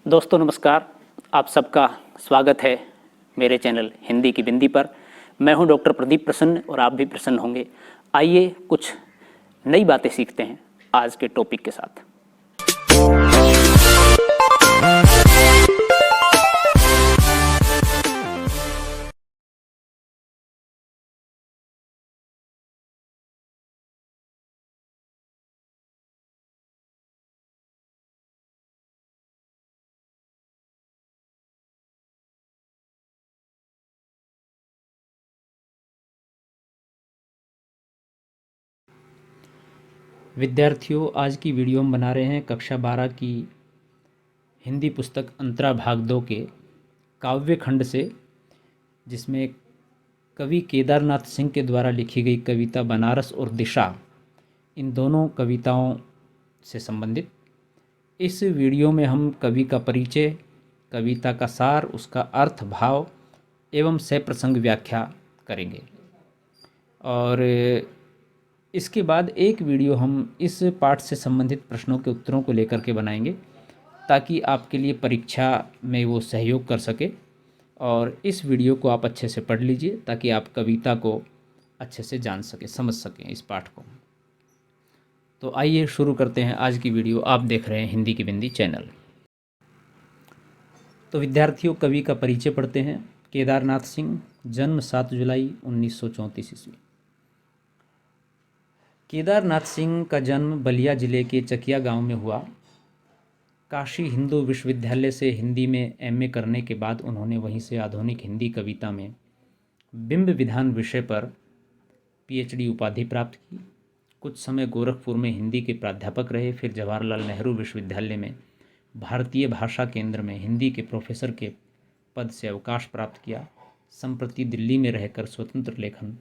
दोस्तों नमस्कार। आप सबका स्वागत है मेरे चैनल हिंदी की बिंदी पर। मैं हूं डॉक्टर प्रदीप प्रसन्न और आप भी प्रसन्न होंगे। आइए कुछ नई बातें सीखते हैं आज के टॉपिक के साथ। विद्यार्थियों, आज की वीडियो हम बना रहे हैं कक्षा 12 की हिंदी पुस्तक अंतरा भाग 2 के काव्य खंड से, जिसमें कवि केदारनाथ सिंह के द्वारा लिखी गई कविता बनारस और दिशा, इन दोनों कविताओं से संबंधित। इस वीडियो में हम कवि का परिचय, कविता का सार, उसका अर्थ, भाव एवं सप्रसंग व्याख्या करेंगे। और इसके बाद एक वीडियो हम इस पाठ से संबंधित प्रश्नों के उत्तरों को लेकर के बनाएंगे, ताकि आपके लिए परीक्षा में वो सहयोग कर सके। और इस वीडियो को आप अच्छे से पढ़ लीजिए ताकि आप कविता को अच्छे से जान सकें, समझ सकें इस पाठ को। तो आइए शुरू करते हैं आज की वीडियो। आप देख रहे हैं हिंदी की बिंदी चैनल। तो विद्यार्थियों, कवि का परिचय पढ़ते हैं। केदारनाथ सिंह, जन्म 7 जुलाई 1934 ईस्वी। केदारनाथ सिंह का जन्म बलिया जिले के चकिया गांव में हुआ। काशी हिंदू विश्वविद्यालय से हिंदी में एमए करने के बाद उन्होंने वहीं से आधुनिक हिंदी कविता में बिंब विधान विषय पर पीएचडी उपाधि प्राप्त की। कुछ समय गोरखपुर में हिंदी के प्राध्यापक रहे। फिर जवाहरलाल नेहरू विश्वविद्यालय में भारतीय भाषा केंद्र में हिंदी के प्रोफेसर के पद से अवकाश प्राप्त किया। संप्रति दिल्ली में रहकर स्वतंत्र लेखन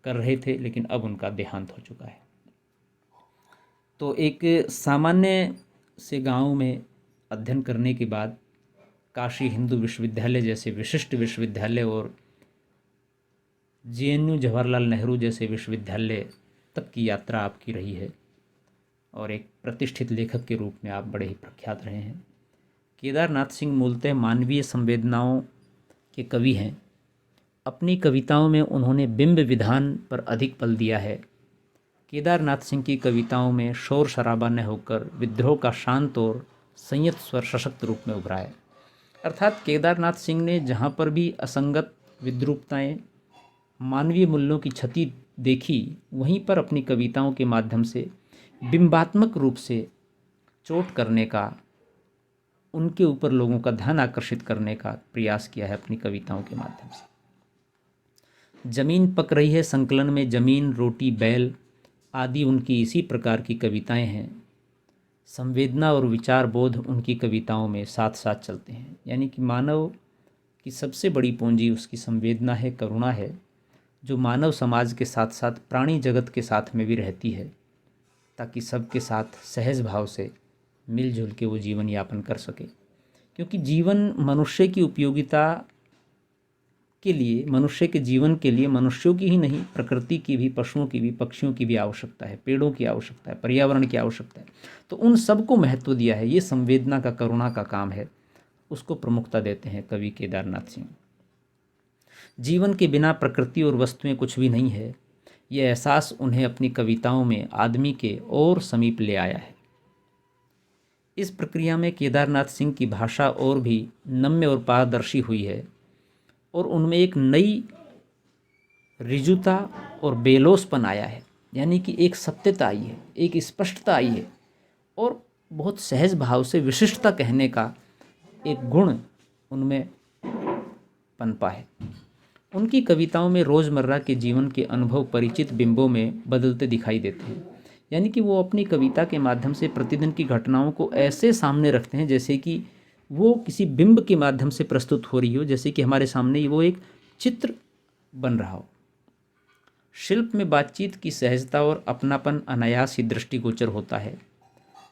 कर रहे थे, लेकिन अब उनका देहांत हो चुका है। तो एक सामान्य से गांव में अध्ययन करने के बाद काशी हिंदू विश्वविद्यालय जैसे विशिष्ट विश्वविद्यालय और जेएनयू जवाहरलाल नेहरू जैसे विश्वविद्यालय तक की यात्रा आपकी रही है और एक प्रतिष्ठित लेखक के रूप में आप बड़े ही प्रख्यात रहे हैं। केदारनाथ सिंह मूलतः मानवीय संवेदनाओं के कवि हैं। अपनी कविताओं में उन्होंने बिंब विधान पर अधिक बल दिया है। केदारनाथ सिंह की कविताओं में शोर शराबा न होकर विद्रोह का शांत और संयत स्वर सशक्त रूप में उभरा है। अर्थात केदारनाथ सिंह ने जहाँ पर भी असंगत, विद्रूपताएं, मानवीय मूल्यों की क्षति देखी, वहीं पर अपनी कविताओं के माध्यम से बिंबात्मक रूप से चोट करने का, उनके ऊपर लोगों का ध्यान आकर्षित करने का प्रयास किया है अपनी कविताओं के माध्यम से। जमीन पक रही है संकलन में जमीन, रोटी, बैल आदि उनकी इसी प्रकार की कविताएं हैं। संवेदना और विचार बोध उनकी कविताओं में साथ साथ चलते हैं। यानी कि मानव की सबसे बड़ी पूंजी उसकी संवेदना है, करुणा है, जो मानव समाज के साथ साथ प्राणी जगत के साथ में भी रहती है, ताकि सबके साथ सहज भाव से मिलजुल के वो जीवन यापन कर सके। क्योंकि जीवन मनुष्य की उपयोगिता के लिए, मनुष्य के जीवन के लिए मनुष्यों की ही नहीं, प्रकृति की भी, पशुओं की भी, पक्षियों की भी आवश्यकता है, पेड़ों की आवश्यकता है, पर्यावरण की आवश्यकता है। तो उन सबको महत्व दिया है। ये संवेदना का, करुणा का काम है, उसको प्रमुखता देते हैं कवि केदारनाथ सिंह। जीवन के बिना प्रकृति और वस्तुएं कुछ भी नहीं है, यह एहसास उन्हें अपनी कविताओं में आदमी के और समीप ले आया है। इस प्रक्रिया में केदारनाथ सिंह की भाषा और भी नम्य और पारदर्शी हुई है और उनमें एक नई ऋजुता और बेलोसपन आया है। यानी कि एक सत्यता आई है, एक स्पष्टता आई है और बहुत सहज भाव से विशिष्टता कहने का एक गुण उनमें पनपा है। उनकी कविताओं में रोज़मर्रा के जीवन के अनुभव परिचित बिंबों में बदलते दिखाई देते हैं। यानी कि वो अपनी कविता के माध्यम से प्रतिदिन की घटनाओं को ऐसे सामने रखते हैं जैसे कि वो किसी बिंब के माध्यम से प्रस्तुत हो रही हो, जैसे कि हमारे सामने वो एक चित्र बन रहा हो। शिल्प में बातचीत की सहजता और अपनापन अनायास ही दृष्टिगोचर होता है।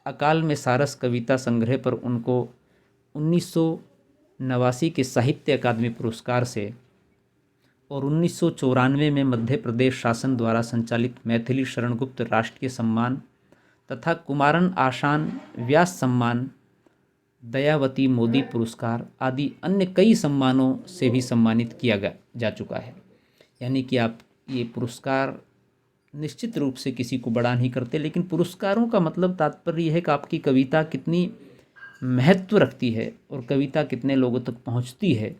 अकाल में सारस कविता संग्रह पर उनको 1989 के साहित्य अकादमी पुरस्कार से और 1994 में मध्य प्रदेश शासन द्वारा संचालित मैथिली शरण गुप्त राष्ट्रीय सम्मान तथा कुमारन आशान व्यास सम्मान दयावती मोदी पुरस्कार आदि अन्य कई सम्मानों से भी सम्मानित किया जा चुका है। यानी कि आप ये पुरस्कार निश्चित रूप से किसी को बड़ा नहीं करते, लेकिन पुरस्कारों का मतलब तात्पर्य यह है कि आपकी कविता कितनी महत्व रखती है और कविता कितने लोगों तक पहुंचती है,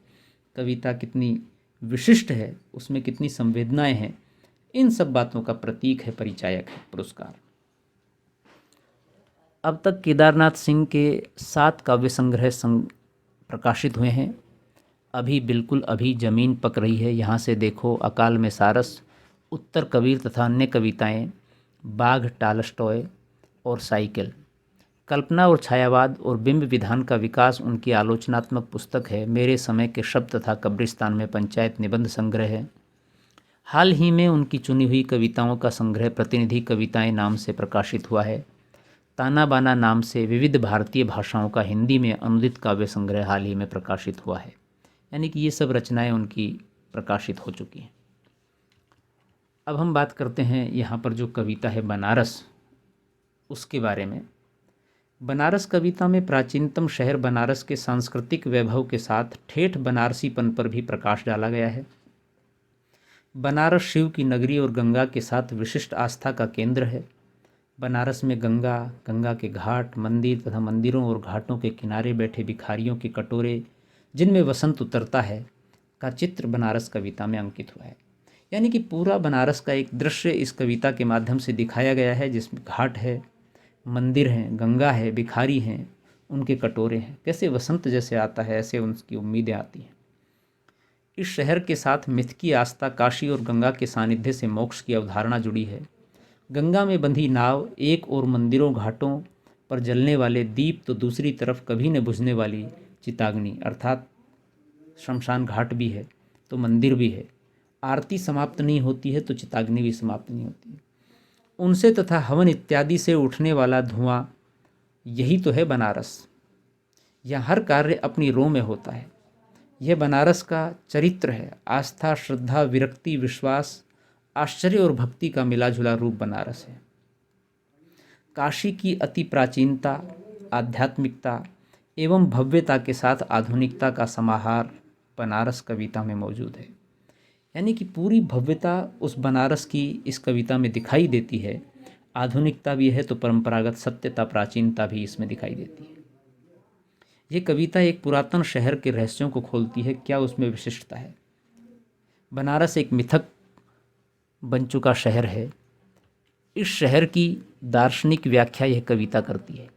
कविता कितनी विशिष्ट है, उसमें कितनी संवेदनाएं हैं, इन सब बातों का प्रतीक है, परिचायक है पुरस्कार। अब तक केदारनाथ सिंह के 7 काव्य संग्रह प्रकाशित हुए हैं। बिल्कुल अभी ज़मीन पक रही है, यहाँ से देखो, अकाल में सारस, उत्तर कबीर तथा अन्य कविताएं, बाघ, टालस्टॉय और साइकिल, कल्पना और छायावाद और बिंब विधान का विकास उनकी आलोचनात्मक पुस्तक है। मेरे समय के शब्द तथा कब्रिस्तान में पंचायत निबंध संग्रह है। हाल ही में उनकी चुनी हुई कविताओं का संग्रह प्रतिनिधि कविताएं नाम से प्रकाशित हुआ है। ताना बाना नाम से विविध भारतीय भाषाओं का हिंदी में अनुदित काव्य संग्रह हाल ही में प्रकाशित हुआ है। यानी कि ये सब रचनाएं उनकी प्रकाशित हो चुकी हैं। अब हम बात करते हैं यहाँ पर जो कविता है बनारस, उसके बारे में। बनारस कविता में प्राचीनतम शहर बनारस के सांस्कृतिक वैभव के साथ ठेठ बनारसीपन पर भी प्रकाश डाला गया है। बनारस शिव की नगरी और गंगा के साथ विशिष्ट आस्था का केंद्र है। बनारस में गंगा, गंगा के घाट, मंदिर तथा मंदिरों और घाटों के किनारे बैठे भिखारियों के कटोरे जिनमें वसंत उतरता है का चित्र बनारस कविता में अंकित हुआ है। यानी कि पूरा बनारस का एक दृश्य इस कविता के माध्यम से दिखाया गया है, जिसमें घाट है, मंदिर हैं, गंगा है, भिखारी हैं, उनके कटोरे हैं, कैसे वसंत जैसे आता है ऐसे उनकी उम्मीदें आती हैं। इस शहर के साथ मिथ की आस्था, काशी और गंगा के सानिध्य से मोक्ष की अवधारणा जुड़ी है। गंगा में बंधी नाव एक और मंदिरों घाटों पर जलने वाले दीप तो दूसरी तरफ कभी न बुझने वाली चिताग्नि, अर्थात शमशान घाट भी है तो मंदिर भी है। आरती समाप्त नहीं होती है तो चिताग्नि भी समाप्त नहीं होती है। उनसे तथा हवन इत्यादि से उठने वाला धुआं, यही तो है बनारस। यह हर कार्य अपनी रो में होता है। यह बनारस का चरित्र है। आस्था, श्रद्धा, विरक्ति, विश्वास, आश्चर्य और भक्ति का मिलाजुला रूप बनारस है। काशी की अति प्राचीनता, आध्यात्मिकता एवं भव्यता के साथ आधुनिकता का समाहार बनारस कविता में मौजूद है। यानी कि पूरी भव्यता उस बनारस की इस कविता में दिखाई देती है। आधुनिकता भी है तो परंपरागत सत्यता, प्राचीनता भी इसमें दिखाई देती है। ये कविता एक पुरातन शहर के रहस्यों को खोलती है। क्या उसमें विशिष्टता है? बनारस एक मिथक बन चुका शहर है। इस शहर की दार्शनिक व्याख्या यह कविता करती है।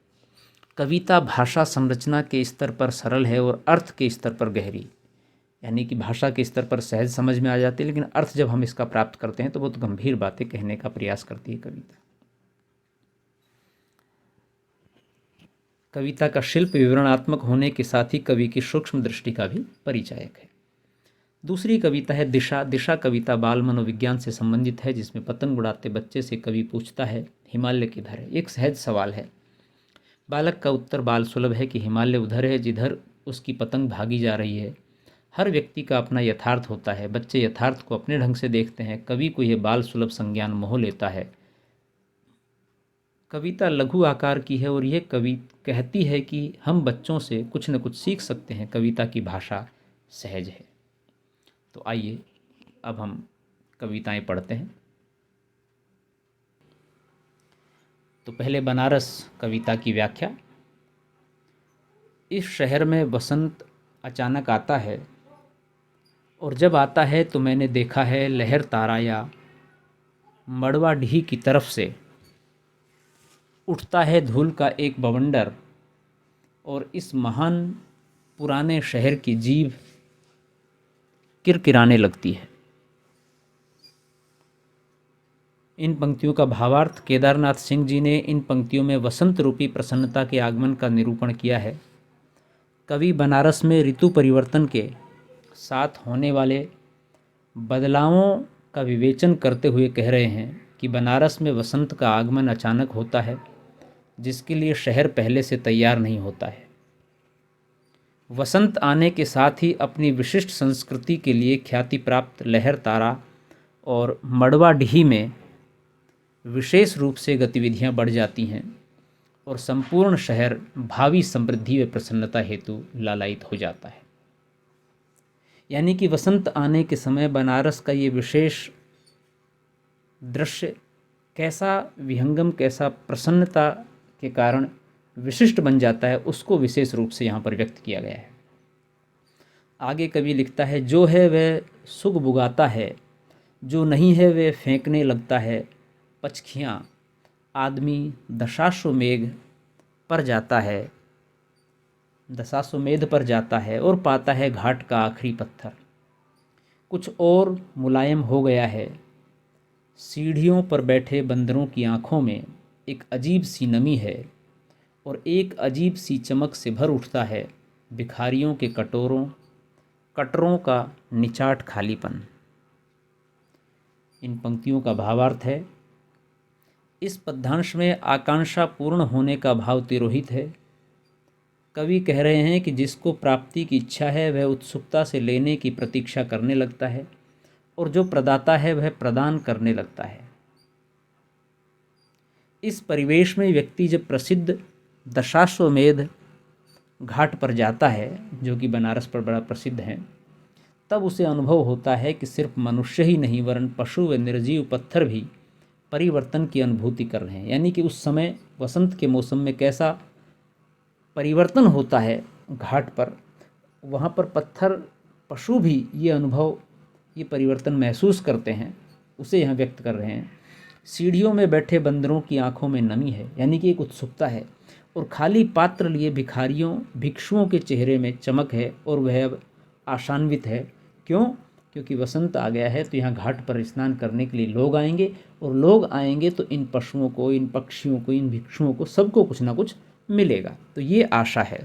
कविता भाषा संरचना के स्तर पर सरल है और अर्थ के स्तर पर गहरी। यानी कि भाषा के स्तर पर सहज समझ में आ जाती है, लेकिन अर्थ जब हम इसका प्राप्त करते हैं तो बहुत गंभीर बातें कहने का प्रयास करती है कविता। कविता का शिल्प विवरणात्मक होने के साथ ही कवि की सूक्ष्म दृष्टि का भी परिचायक है। दूसरी कविता है दिशा। दिशा कविता बाल मनोविज्ञान से संबंधित है, जिसमें पतंग उड़ाते बच्चे से कवि पूछता है, हिमालय किधर है? एक सहज सवाल है। बालक का उत्तर बाल सुलभ है कि हिमालय उधर है जिधर उसकी पतंग भागी जा रही है। हर व्यक्ति का अपना यथार्थ होता है। बच्चे यथार्थ को अपने ढंग से देखते हैं। कवि को यह बाल सुलभ संज्ञान मोह लेता है। कविता लघु आकार की है और यह कवि कहती है कि हम बच्चों से कुछ न कुछ सीख सकते हैं। कविता की भाषा सहज है। तो आइए अब हम कविताएं पढ़ते हैं। तो पहले बनारस कविता की व्याख्या। इस शहर में वसंत अचानक आता है और जब आता है तो मैंने देखा है लहर तारा या मड़वा ढी की तरफ से उठता है धूल का एक बवंडर और इस महान पुराने शहर की जीभ किरकिराने लगती है। इन पंक्तियों का भावार्थ केदारनाथ सिंह जी ने इन पंक्तियों में वसंत रूपी प्रसन्नता के आगमन का निरूपण किया है। कवि बनारस में ऋतु परिवर्तन के साथ होने वाले बदलावों का विवेचन करते हुए कह रहे हैं कि बनारस में वसंत का आगमन अचानक होता है, जिसके लिए शहर पहले से तैयार नहीं होता है। वसंत आने के साथ ही अपनी विशिष्ट संस्कृति के लिए ख्याति प्राप्त लहर तारा और मड़वा ढी में विशेष रूप से गतिविधियां बढ़ जाती हैं। और संपूर्ण शहर भावी समृद्धि व प्रसन्नता हेतु लालायित हो जाता है। यानी कि वसंत आने के समय बनारस का ये विशेष दृश्य कैसा विहंगम, कैसा प्रसन्नता के कारण विशिष्ट बन जाता है, उसको विशेष रूप से यहाँ पर व्यक्त किया गया है। आगे कवि लिखता है, जो है वह सुग बुगाता है, जो नहीं है वह फेंकने लगता है पचखियाँ। आदमी दशाश्वमेध पर जाता है, दशाश्वमेध पर जाता है और पाता है घाट का आखिरी पत्थर। कुछ और मुलायम हो गया है, सीढ़ियों पर बैठे बंदरों की आँखों में एक अजीब सी नमी है और एक अजीब सी चमक से भर उठता है भिखारियों के कटरों का निचाट खालीपन। इन पंक्तियों का भावार्थ है, इस पद्यांश में आकांक्षा पूर्ण होने का भाव तिरोहित है। कवि कह रहे हैं कि जिसको प्राप्ति की इच्छा है वह उत्सुकता से लेने की प्रतीक्षा करने लगता है और जो प्रदाता है वह प्रदान करने लगता है। इस परिवेश में व्यक्ति जब प्रसिद्ध दशाश्वमेध घाट पर जाता है, जो कि बनारस पर बड़ा प्रसिद्ध है, तब उसे अनुभव होता है कि सिर्फ मनुष्य ही नहीं वरन पशु व निर्जीव पत्थर भी परिवर्तन की अनुभूति कर रहे हैं। यानी कि उस समय वसंत के मौसम में कैसा परिवर्तन होता है घाट पर, वहाँ पर पत्थर पशु भी ये अनुभव, ये परिवर्तन महसूस करते हैं, उसे यहाँ व्यक्त कर रहे हैं। सीढ़ियों में बैठे बंदरों की आंखों में नमी है, यानी कि एक उत्सुकता है, और खाली पात्र लिए भिक्षुओं के चेहरे में चमक है और वह अब आशान्वित है। क्यों? क्योंकि वसंत आ गया है, तो यहाँ घाट पर स्नान करने के लिए लोग आएंगे, और लोग आएंगे तो इन पशुओं को, इन पक्षियों को, इन भिक्षुओं को, सबको कुछ ना कुछ मिलेगा। तो ये आशा है।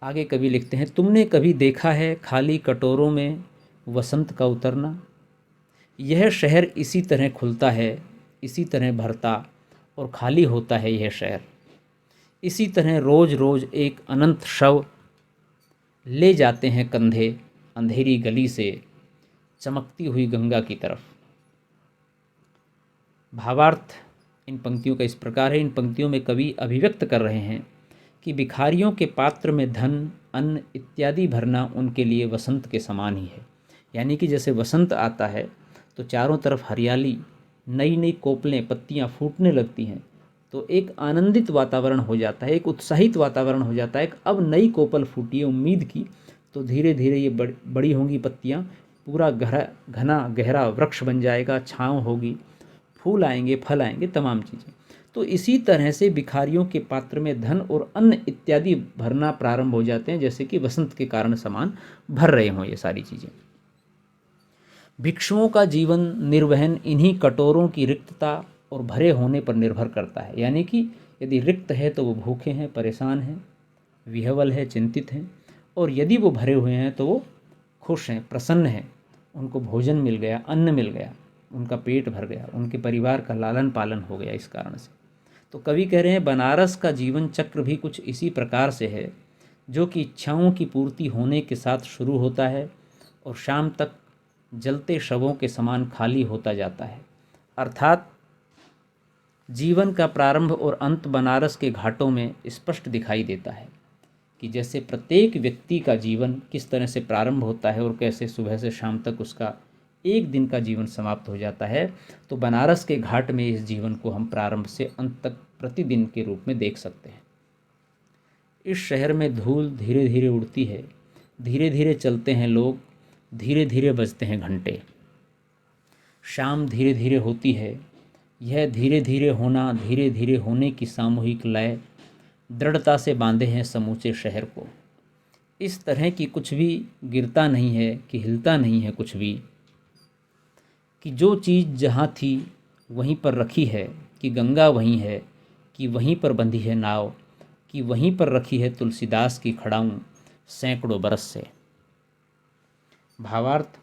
आगे कवि लिखते हैं, तुमने कभी देखा है खाली कटोरों में वसंत का उतरना? यह शहर इसी तरह खुलता है, इसी तरह भरता और खाली होता है यह शहर। इसी तरह रोज रोज एक अनंत शव ले जाते हैं कंधे अंधेरी गली से चमकती हुई गंगा की तरफ। भावार्थ इन पंक्तियों का इस प्रकार है। इन पंक्तियों में कवि अभिव्यक्त कर रहे हैं कि भिखारियों के पात्र में धन, अन्न इत्यादि भरना उनके लिए वसंत के समान ही है। यानी कि जैसे वसंत आता है तो चारों तरफ हरियाली, नई नई कोपलें, पत्तियां फूटने लगती हैं, तो एक आनंदित वातावरण हो जाता है, एक उत्साहित वातावरण हो जाता है कि अब नई कोपल फूटी है उम्मीद की, तो धीरे धीरे ये बड़ी होंगी पत्तियां, पूरा घना गहरा वृक्ष बन जाएगा, छाँव होगी, फूल आएंगे, फल आएंगे, तमाम चीज़ें। तो इसी तरह से भिखारियों के पात्र में धन और अन्न इत्यादि भरना प्रारंभ हो जाते हैं, जैसे कि वसंत के कारण समान भर रहे हों ये सारी चीज़ें। भिक्षुओं का जीवन निर्वहन इन्हीं कटोरों की रिक्तता और भरे होने पर निर्भर करता है। यानी कि यदि रिक्त है तो वो भूखे हैं, परेशान हैं, विह्वल है, चिंतित हैं, और यदि वो भरे हुए हैं तो वो खुश हैं, प्रसन्न हैं, उनको भोजन मिल गया, अन्न मिल गया, उनका पेट भर गया, उनके परिवार का लालन पालन हो गया। इस कारण से तो कवि कह रहे हैं बनारस का जीवन चक्र भी कुछ इसी प्रकार से है, जो कि इच्छाओं की पूर्ति होने के साथ शुरू होता है और शाम तक जलते शवों के समान खाली होता जाता है। अर्थात जीवन का प्रारंभ और अंत बनारस के घाटों में स्पष्ट दिखाई देता है कि जैसे प्रत्येक व्यक्ति का जीवन किस तरह से प्रारंभ होता है और कैसे सुबह से शाम तक उसका एक दिन का जीवन समाप्त हो जाता है, तो बनारस के घाट में इस जीवन को हम प्रारंभ से अंत तक प्रतिदिन के रूप में देख सकते हैं। इस शहर में धूल धीरे धीरे उड़ती है, धीरे धीरे चलते हैं लोग, धीरे धीरे बजते हैं घंटे। शाम धीरे धीरे होती है। यह धीरे धीरे होना, धीरे धीरे होने की सामूहिक लय दृढ़ता से बांधे हैं समूचे शहर को। इस तरह की कुछ भी गिरता नहीं है कि हिलता नहीं है कुछ भी, कि जो चीज़ जहाँ थी वहीं पर रखी है, कि गंगा वहीं है, कि वहीं पर बंधी है नाव, कि वहीं पर रखी है तुलसीदास की खड़ाऊँ सैकड़ों बरस से। भावार्थ,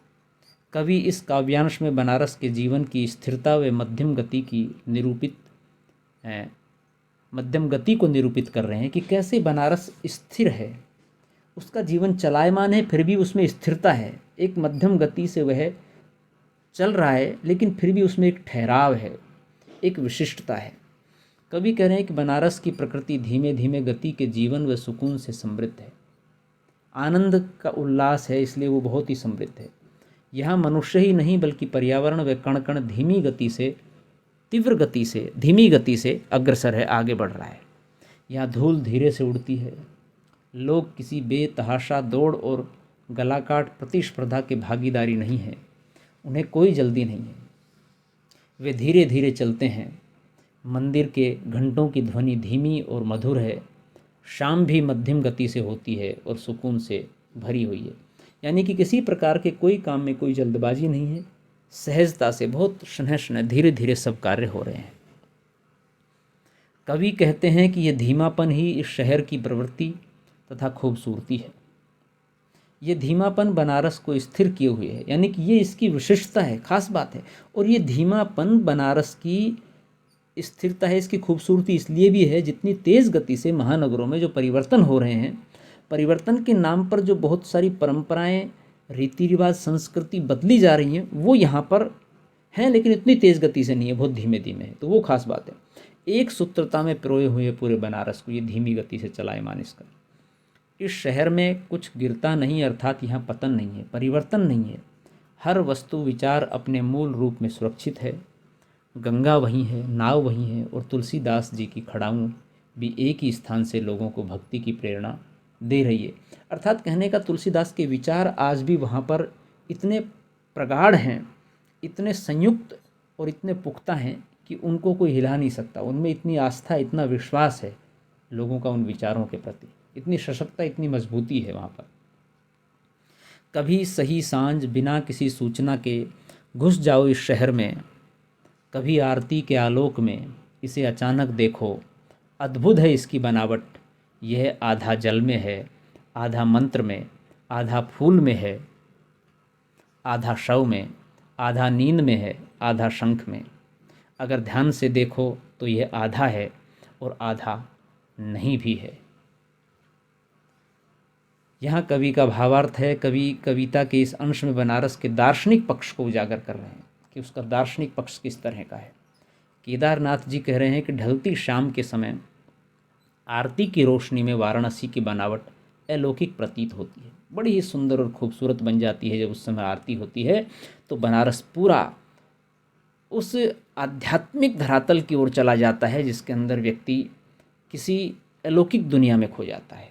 कवि इस काव्यांश में बनारस के जीवन की स्थिरता व मध्यम गति को निरूपित कर रहे हैं कि कैसे बनारस स्थिर है, उसका जीवन चलायमान है, फिर भी उसमें स्थिरता है, एक मध्यम गति से वह चल रहा है, लेकिन फिर भी उसमें एक ठहराव है, एक विशिष्टता है। कवि कह रहे हैं कि बनारस की प्रकृति धीमे धीमे गति के जीवन व सुकून से समृद्ध है, आनंद का उल्लास है, इसलिए वो बहुत ही समृद्ध है। यहाँ मनुष्य ही नहीं बल्कि पर्यावरण व कण कण धीमी गति से अग्रसर है, आगे बढ़ रहा है। यहाँ धूल धीरे से उड़ती है, लोग किसी बेतहाशा दौड़ और गलाकाट प्रतिस्पर्धा के भागीदारी नहीं है, उन्हें कोई जल्दी नहीं है, वे धीरे धीरे चलते हैं। मंदिर के घंटों की ध्वनि धीमी और मधुर है, शाम भी मध्यम गति से होती है और सुकून से भरी हुई है। यानी कि किसी प्रकार के कोई काम में कोई जल्दबाजी नहीं है, सहजता से बहुत शनह धीरे धीरे सब कार्य हो रहे हैं। कवि कहते हैं कि यह धीमापन ही इस शहर की प्रवृत्ति तथा खूबसूरती है। ये धीमापन बनारस को स्थिर किए हुए है, यानी कि ये इसकी विशिष्टता है, खास बात है। और ये धीमापन बनारस की स्थिरता है, इसकी खूबसूरती इसलिए भी है जितनी तेज़ गति से महानगरों में जो परिवर्तन हो रहे हैं, परिवर्तन के नाम पर जो बहुत सारी परंपराएं, रीति रिवाज, संस्कृति बदली जा रही हैं, वो यहाँ पर हैं, लेकिन इतनी तेज़ गति से नहीं है, बहुत धीमे धीमे है। तो वो खास बात है। एक सूत्रता में पिरोए हुए पूरे बनारस को ये धीमी गति से चलायमान इसका। इस शहर में कुछ गिरता नहीं, अर्थात यहाँ पतन नहीं है, परिवर्तन नहीं है। हर वस्तु विचार अपने मूल रूप में सुरक्षित है। गंगा वहीं है, नाव वहीं है, और तुलसीदास जी की खड़ाऊँ भी एक ही स्थान से लोगों को भक्ति की प्रेरणा दे रही है। अर्थात कहने का, तुलसीदास के विचार आज भी वहाँ पर इतने प्रगाढ़ हैं, इतने संयुक्त और इतने पुख्ता हैं कि उनको कोई हिला नहीं सकता। उनमें इतनी आस्था, इतना विश्वास है लोगों का उन विचारों के प्रति, इतनी सशक्तता, इतनी मजबूती है वहाँ पर। कभी सही सांझ बिना किसी सूचना के घुस जाओ इस शहर में, कभी आरती के आलोक में इसे अचानक देखो। अद्भुत है इसकी बनावट, यह आधा जल में है, आधा मंत्र में, आधा फूल में है, आधा शव में, आधा नींद में है, आधा शंख में। अगर ध्यान से देखो तो यह आधा है और आधा नहीं भी है। यहाँ कवि का भावार्थ है, कवि कविता के इस अंश में बनारस के दार्शनिक पक्ष को उजागर कर रहे हैं कि उसका दार्शनिक पक्ष किस तरह का है। केदारनाथ जी कह रहे हैं कि ढलती शाम के समय आरती की रोशनी में वाराणसी की बनावट अलौकिक प्रतीत होती है, बड़ी ही सुंदर और खूबसूरत बन जाती है। जब उस समय आरती होती है तो बनारस पूरा उस आध्यात्मिक धरातल की ओर चला जाता है जिसके अंदर व्यक्ति किसी अलौकिक दुनिया में खो जाता है,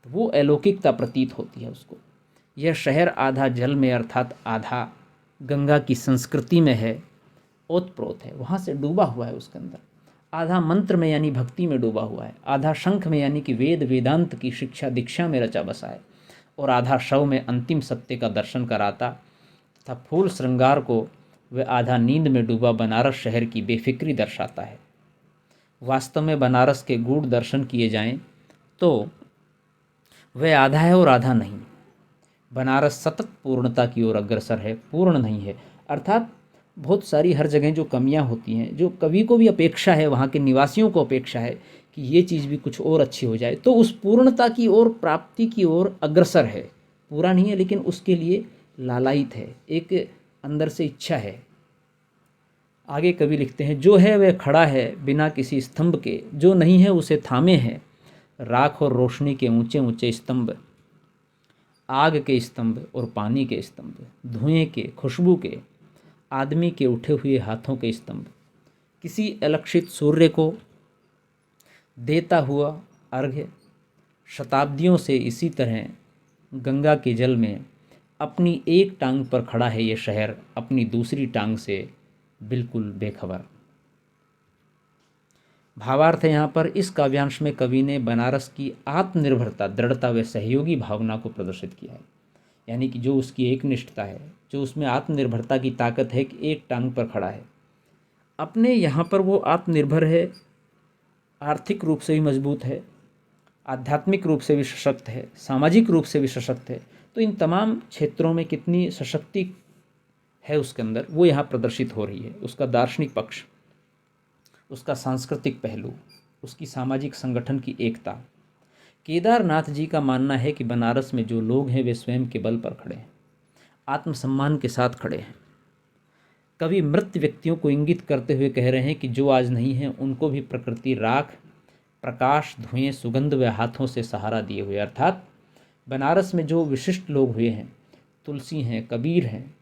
तो वो अलौकिकता प्रतीत होती है उसको। यह शहर आधा जल में, अर्थात आधा गंगा की संस्कृति में है, ओतप्रोत है, वहाँ से डूबा हुआ है उसके अंदर। आधा मंत्र में यानी भक्ति में डूबा हुआ है, आधा शंख में यानी कि वेद वेदांत की शिक्षा दीक्षा में रचा बसा है, और आधा शव में अंतिम सत्य का दर्शन कराता तथा फूल श्रृंगार को वह आधा नींद में डूबा बनारस शहर की बेफिक्री दर्शाता है। वास्तव में बनारस के गूढ़ दर्शन किए जाएं तो वह आधा है और आधा नहीं। बनारस सतत पूर्णता की ओर अग्रसर है, पूर्ण नहीं है। अर्थात बहुत सारी हर जगह जो कमियां होती हैं, जो कवि को भी अपेक्षा है, वहाँ के निवासियों को अपेक्षा है कि ये चीज़ भी कुछ और अच्छी हो जाए, तो उस पूर्णता की ओर, प्राप्ति की ओर अग्रसर है। पूरा नहीं है लेकिन उसके लिए लालायित है, एक अंदर से इच्छा है। आगे कवि लिखते हैं, जो है वह खड़ा है बिना किसी स्तंभ के, जो नहीं है उसे थामे है राख और रोशनी के ऊंचे ऊंचे स्तंभ, आग के स्तंभ और पानी के स्तंभ, धुएं के, खुशबू के, आदमी के उठे हुए हाथों के स्तंभ, किसी अलक्षित सूर्य को देता हुआ अर्घ्य। शताब्दियों से इसी तरह गंगा के जल में अपनी एक टांग पर खड़ा है ये शहर, अपनी दूसरी टांग से बिल्कुल बेखबर। भावार्थ है यहाँ पर, इस काव्यांश में कवि ने बनारस की आत्मनिर्भरता, दृढ़ता व सहयोगी भावना को प्रदर्शित किया है। यानी कि जो उसकी एक निष्ठता है, जो उसमें आत्मनिर्भरता की ताकत है कि एक टांग पर खड़ा है, अपने यहाँ पर वो आत्मनिर्भर है, आर्थिक रूप से भी मजबूत है, आध्यात्मिक रूप से भी सशक्त है, सामाजिक रूप से भी सशक्त है। तो इन तमाम क्षेत्रों में कितनी सशक्ति है उसके अंदर, वो यहाँ प्रदर्शित हो रही है। उसका दार्शनिक पक्ष, उसका सांस्कृतिक पहलू, उसकी सामाजिक संगठन की एकता। केदारनाथ जी का मानना है कि बनारस में जो लोग हैं वे स्वयं के बल पर खड़े हैं, आत्मसम्मान के साथ खड़े हैं। कवि मृत व्यक्तियों को इंगित करते हुए कह रहे हैं कि जो आज नहीं हैं उनको भी प्रकृति राख, प्रकाश, धुएं, सुगंध व हाथों से सहारा दिए हुए। अर्थात बनारस में जो विशिष्ट लोग हुए हैं, तुलसी हैं, कबीर हैं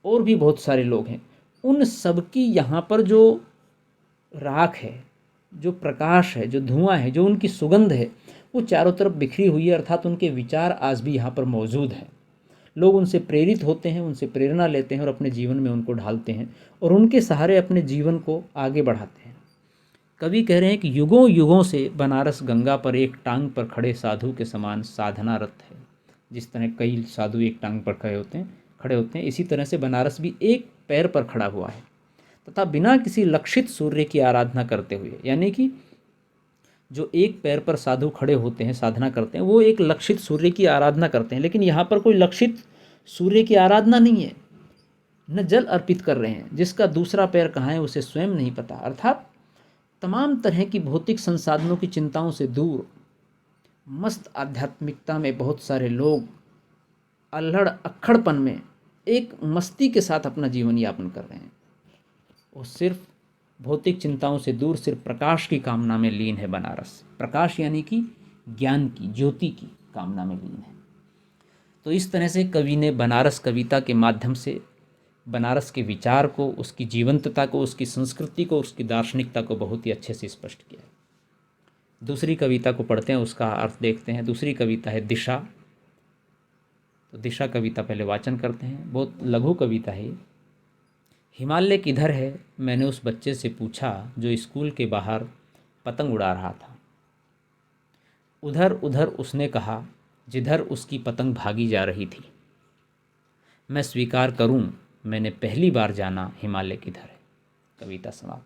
और भी बहुत सारे लोग हैं, उन सबकी यहाँ पर जो राख है, जो प्रकाश है, जो धुआं है, जो उनकी सुगंध है, वो चारों तरफ बिखरी हुई है। अर्थात उनके विचार आज भी यहाँ पर मौजूद हैं। लोग उनसे प्रेरित होते हैं, उनसे प्रेरणा लेते हैं और अपने जीवन में उनको ढालते हैं और उनके सहारे अपने जीवन को आगे बढ़ाते हैं। कवि कह रहे हैं कि युगों युगों से बनारस गंगा पर एक टांग पर खड़े साधु के समान साधनारत है। जिस तरह कई साधु एक टांग पर खड़े होते हैं, इसी तरह से बनारस भी एक पैर पर खड़ा हुआ है तथा बिना किसी लक्षित सूर्य की आराधना करते हुए, यानी कि जो एक पैर पर साधु खड़े होते हैं, साधना करते हैं, वो एक लक्षित सूर्य की आराधना करते हैं। लेकिन यहाँ पर कोई लक्षित सूर्य की आराधना नहीं है, न जल अर्पित कर रहे हैं। जिसका दूसरा पैर कहाँ है उसे स्वयं नहीं पता। अर्थात तमाम तरह की भौतिक संसाधनों की चिंताओं से दूर मस्त आध्यात्मिकता में बहुत सारे लोग अल्हड़ अक्खड़पन में एक मस्ती के साथ अपना जीवन यापन कर रहे हैं। वो सिर्फ भौतिक चिंताओं से दूर सिर्फ प्रकाश की कामना में लीन है। बनारस प्रकाश यानी कि ज्ञान की, ज्योति की कामना में लीन है। तो इस तरह से कवि ने बनारस कविता के माध्यम से बनारस के विचार को, उसकी जीवंतता को, उसकी संस्कृति को, उसकी दार्शनिकता को बहुत ही अच्छे से स्पष्ट किया है। दूसरी कविता को पढ़ते हैं, उसका अर्थ देखते हैं। दूसरी कविता है दिशा। तो दिशा कविता पहले वाचन करते हैं। बहुत लघु कविता है। हिमालय किधर है, मैंने उस बच्चे से पूछा जो स्कूल के बाहर पतंग उड़ा रहा था। उधर उधर उसने कहा, जिधर उसकी पतंग भागी जा रही थी। मैं स्वीकार करूं, मैंने पहली बार जाना हिमालय किधर है। कविता समाप्त।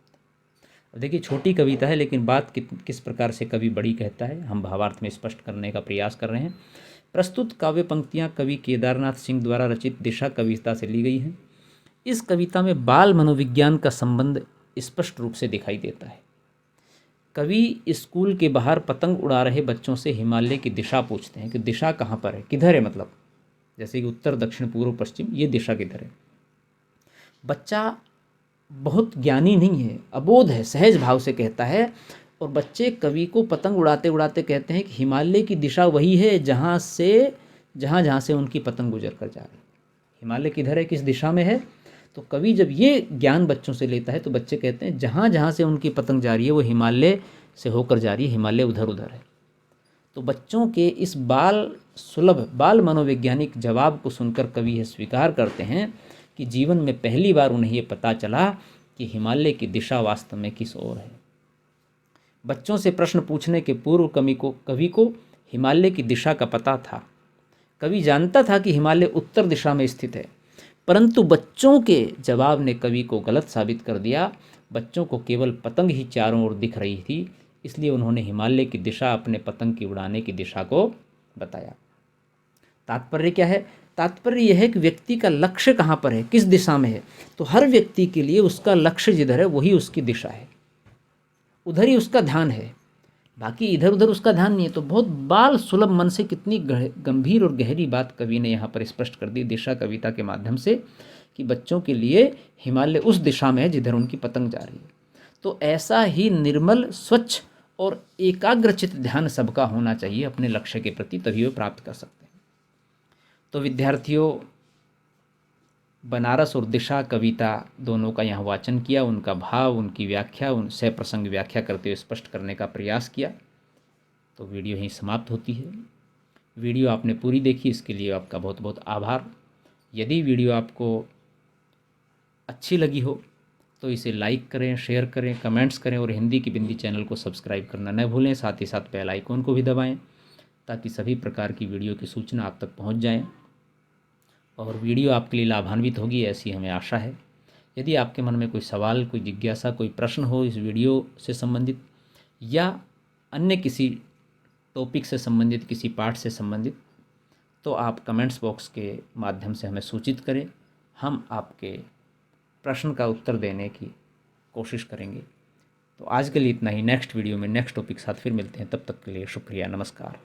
अब देखिए, छोटी कविता है लेकिन बात किस प्रकार से कवि बड़ी कहता है, हम भावार्थ में स्पष्ट करने का प्रयास कर रहे हैं। प्रस्तुत काव्य पंक्तियां कवि केदारनाथ सिंह द्वारा रचित दिशा कविता से ली गई हैं। इस कविता में बाल मनोविज्ञान का संबंध स्पष्ट रूप से दिखाई देता है। कवि स्कूल के बाहर पतंग उड़ा रहे बच्चों से हिमालय की दिशा पूछते हैं कि दिशा कहाँ पर है, किधर है, मतलब जैसे कि उत्तर, दक्षिण, पूर्व, पश्चिम, ये दिशा किधर है। बच्चा बहुत ज्ञानी नहीं है, अबोध है, सहज भाव से कहता है और बच्चे कवि को पतंग उड़ाते उड़ाते कहते हैं कि हिमालय की दिशा वही है जहाँ से उनकी पतंग गुजर कर जा रही है। हिमालय किधर है, किस दिशा में है। तो कवि जब ये ज्ञान बच्चों से लेता है तो बच्चे कहते हैं जहाँ जहाँ से उनकी पतंग जा रही है वो हिमालय से होकर जा रही है, हिमालय उधर उधर है। तो बच्चों के इस बाल सुलभ, बाल मनोवैज्ञानिक जवाब को सुनकर कवि यह स्वीकार करते हैं कि जीवन में पहली बार उन्हें ये पता चला कि हिमालय की दिशा वास्तव में किस ओर है। बच्चों से प्रश्न पूछने के पूर्व कवि को हिमालय की दिशा का पता था। कवि जानता था कि हिमालय उत्तर दिशा में स्थित है, परंतु बच्चों के जवाब ने कवि को गलत साबित कर दिया। बच्चों को केवल पतंग ही चारों ओर दिख रही थी, इसलिए उन्होंने हिमालय की दिशा अपने पतंग की उड़ाने की दिशा को बताया। तात्पर्य क्या है? तात्पर्य यह है कि व्यक्ति का लक्ष्य कहाँ पर है, किस दिशा में है। तो हर व्यक्ति के लिए उसका लक्ष्य जिधर है वही उसकी दिशा है, उधर ही उसका ध्यान है, बाकी इधर उधर उसका ध्यान नहीं है। तो बहुत बाल सुलभ मन से कितनी गंभीर और गहरी बात कवि ने यहाँ पर स्पष्ट कर दी दिशा कविता के माध्यम से, कि बच्चों के लिए हिमालय उस दिशा में है जिधर उनकी पतंग जा रही है। तो ऐसा ही निर्मल, स्वच्छ और एकाग्रचित ध्यान सबका होना चाहिए अपने लक्ष्य के प्रति, तभी वो प्राप्त कर सकते हैं। तो विद्यार्थियों, बनारस और दिशा कविता दोनों का यहाँ वाचन किया, उनका भाव, उनकी व्याख्या, उन सह प्रसंग व्याख्या करते हुए स्पष्ट करने का प्रयास किया। तो वीडियो यहीं समाप्त होती है। वीडियो आपने पूरी देखी, इसके लिए आपका बहुत बहुत आभार। यदि वीडियो आपको अच्छी लगी हो तो इसे लाइक करें, शेयर करें, कमेंट्स करें और हिंदी की बिंदी चैनल को सब्सक्राइब करना न भूलें। साथ ही साथ बेल आइकन को भी दबाएं ताकि सभी प्रकार की वीडियो की सूचना आप तक पहुंच जाएं और वीडियो आपके लिए लाभान्वित होगी, ऐसी हमें आशा है। यदि आपके मन में कोई सवाल, कोई जिज्ञासा, कोई प्रश्न हो इस वीडियो से संबंधित या अन्य किसी टॉपिक से संबंधित, किसी पाठ से संबंधित, तो आप कमेंट्स बॉक्स के माध्यम से हमें सूचित करें। हम आपके प्रश्न का उत्तर देने की कोशिश करेंगे। तो आज के लिए इतना ही। नेक्स्ट वीडियो में नेक्स्ट टॉपिक साथ फिर मिलते हैं। तब तक के लिए शुक्रिया, नमस्कार।